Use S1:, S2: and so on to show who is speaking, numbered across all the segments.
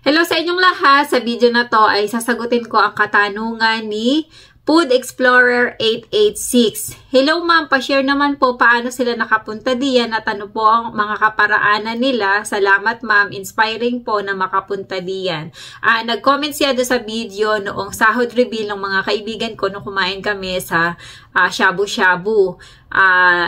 S1: Hello sa inyong lahat. Sa video na to ay sasagutin ko ang katanungan ni Food Explorer 886. Hello ma'am, pa-share naman po paano sila nakapunta diyan at ano po ang mga kaparaanan nila. Salamat ma'am, inspiring po na makapunta diyan. Nag-comment siya doon sa video noong sahod reveal ng mga kaibigan ko nung kumain kami sa shabu-shabu.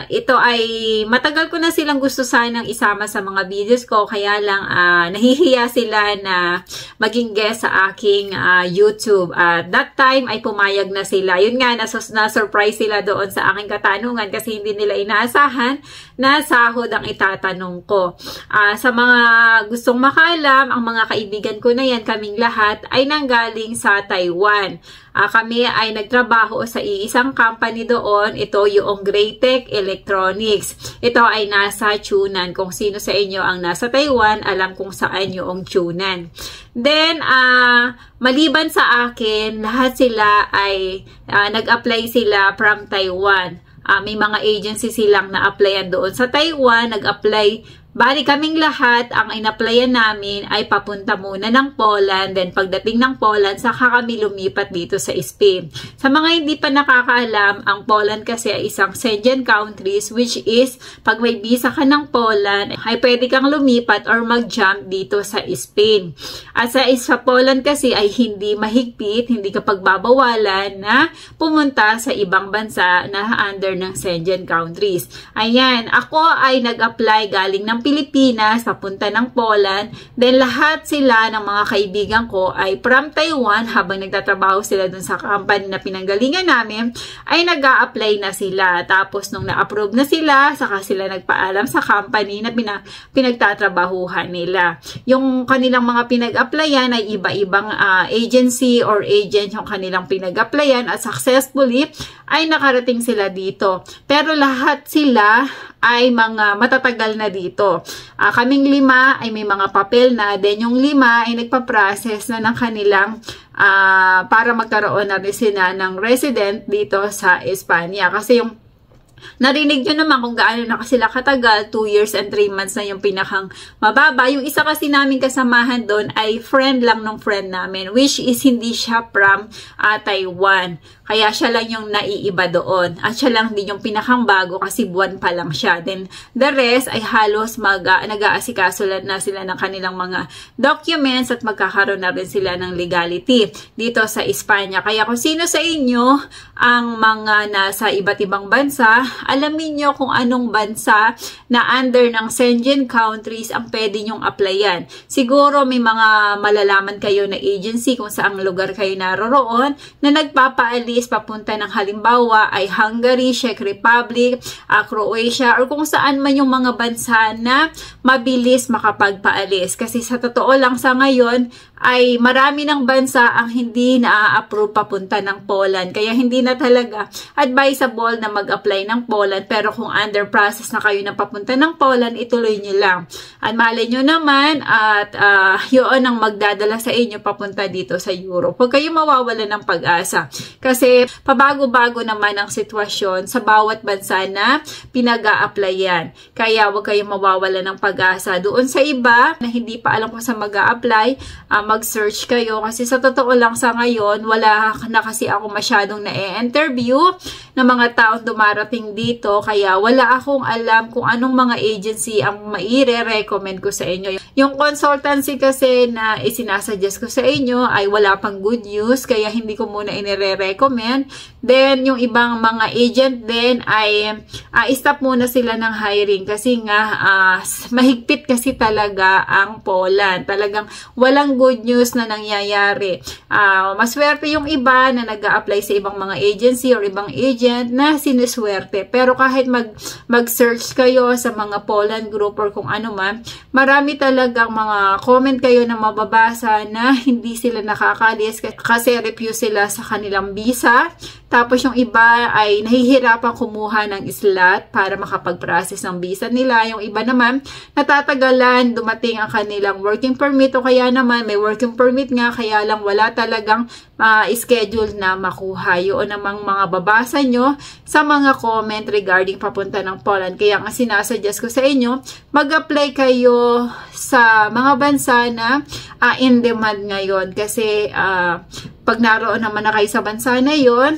S1: Ito ay matagal ko na silang gusto sanang isama sa mga videos ko, kaya lang nahihiya sila na maging guest sa aking YouTube. That time ay pumayag na sila. Yun nga, na-surprise sila doon sa aking katanungan kasi hindi nila inaasahan na sahod ang itatanong ko. Sa mga gustong makalam, ang mga kaibigan ko na yan, kaming lahat, ay nanggaling sa Taiwan. Kami ay nagtrabaho sa isang company doon. Ito yung Greatech Electronics. Ito ay nasa Chunan. Kung sino sa inyo ang nasa Taiwan, alam kung saan yung Chunan. Then, maliban sa akin, lahat sila ay nag-apply sila from Taiwan. May mga agency silang na-applyan doon sa Taiwan, nag-apply. Bali kaming lahat, ang in-applyan namin ay papunta muna ng Poland, then pagdating ng Poland, saka kami lumipat dito sa Spain. Sa mga hindi pa nakakaalam, ang Poland kasi ay isang Schengen countries, which is, pag may visa ka ng Poland, ay pwede kang lumipat or mag-jump dito sa Spain. At sa Poland kasi ay hindi mahigpit, hindi ka pagbabawalan na pumunta sa ibang bansa na under ng Schengen countries. Ayan, ako ay nag-apply galing ng Pilipinas, papunta ng Poland. Then lahat sila ng mga kaibigan ko ay from Taiwan habang nagtatrabaho sila dun sa company na pinanggalingan namin, ay nag-a-apply na sila. Tapos nung na-approve na sila, saka sila nagpaalam sa company na pinagtatrabahuhan nila. Yung kanilang mga pinag-applyan ay iba-ibang agency or agent yung kanilang pinag-applyan at successfully ay nakarating sila dito. Pero lahat sila ay mga matatagal na dito. Kaming 5 ay may mga papel na, then yung 5 ay nagpa-process na ng kanilang para magkaroon na rin sila ng resident dito sa Espanya. Kasi yung narinig nyo naman kung gaano na sila katagal, 2 years and 3 months na yung pinakang mababa. Yung isa kasi namin kasamahan doon ay friend lang ng friend namin, which is hindi siya from Taiwan. Kaya siya lang yung naiiba doon. At siya lang din yung pinakang bago kasi buwan pa lang siya. Then, the rest ay halos nag-aasikaso na sila ng kanilang mga documents at magkakaroon na rin sila ng legality dito sa Espanya. Kaya kung sino sa inyo ang mga nasa iba't ibang bansa, alamin nyo kung anong bansa na under ng Schengen countries ang pwede nyong applyan. Siguro may mga malalaman kayo na agency kung saang lugar kayo naroroon na nagpapaalis papunta ng halimbawa ay Hungary, Czech Republic, Croatia, or kung saan man yung mga bansa na mabilis makapagpaalis. Kasi sa totoo lang sa ngayon ay marami ng bansa ang hindi na-approve papunta ng Poland. Kaya hindi na talaga advisable na mag-apply ng Poland. Pero kung under process na kayo na papunta ng Poland, ituloy nyo lang. At malay nyo naman at yun ang magdadala sa inyo papunta dito sa Europe. Huwag kayo mawawala ng pag-asa. Kasi pabago-bago naman ang sitwasyon sa bawat bansa na pinag-a-applyan. Kaya huwag kayong mawawala ng pag-asa. Doon sa iba na hindi pa alam kung saan mag-a-apply, mag-search kayo. Kasi sa totoo lang sa ngayon, wala na kasi ako masyadong na-interview ng mga taong dumarating dito. Kaya wala akong alam kung anong mga agency ang maire-recommend ko sa inyo. Yung consultancy kasi na isinasuggest ko sa inyo ay wala pang good news. Kaya hindi ko muna inire-recommend. Then, yung ibang mga agent din ay stop muna sila ng hiring. Kasi nga, mahigpit kasi talaga ang Poland. Talagang walang good news na nangyayari. Maswerte yung iba na nag-a-apply sa ibang mga agency or ibang agent na sinuswerte. Pero kahit mag-search kayo sa mga Poland group or kung ano man, marami talagang mga comment kayo na mababasa na hindi sila nakakalis kasi refuse sila sa kanilang visa. Tapos yung iba ay nahihirapan kumuha ng slot para makapag-process ng visa nila. Yung iba naman, natatagalan, dumating ang kanilang working permit o kaya naman may working permit nga, kaya lang wala talagang schedule na makuha. Yun namang mga babasa nyo sa mga comment regarding papunta ng Poland. Kaya ang sinasuggest ko sa inyo, mag-apply kayo sa mga bansa na in demand ngayon. Kasi pag naroon naman na kayo sa bansa na yon,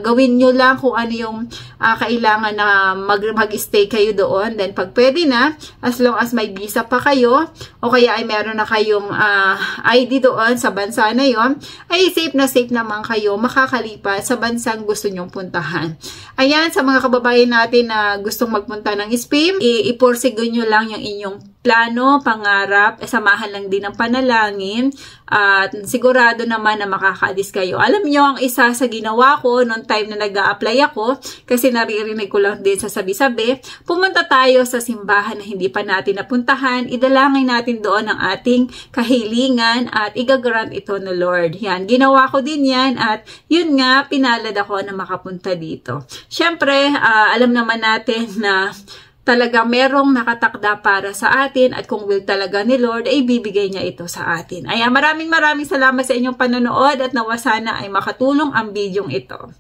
S1: gawin nyo lang kung ano yung kailangan na mag-stay kayo doon. Then pag pwede na, as long as may visa pa kayo, o kaya ay meron na kayong ID doon sa bansa na yon, ay safe naman kayo makakalipat sa bansang gusto nyong puntahan. Ayan, sa mga kababayan natin na gustong magpunta ng Spain, ipursigo nyo lang yung inyong plano, pangarap, samahan lang din ng panalangin, at sigurado naman na makakaalis kayo. Alam nyo, ang isa sa ginawa ko noong time na nag-a-apply ako, kasi naririnig ko lang din sa sabi-sabi, pumunta tayo sa simbahan na hindi pa natin napuntahan, idalangin natin doon ang ating kahilingan at igagrant ito ng Lord. Yan, ginawa ko din yan at yun nga, pinalad ako na makapunta dito. Siyempre, alam naman natin na talaga merong nakatakda para sa atin at kung will talaga ni Lord ay bibigay niya ito sa atin. Ayan, maraming salamat sa inyong panonood at nawa sana ay makatulong ang bidyong ito.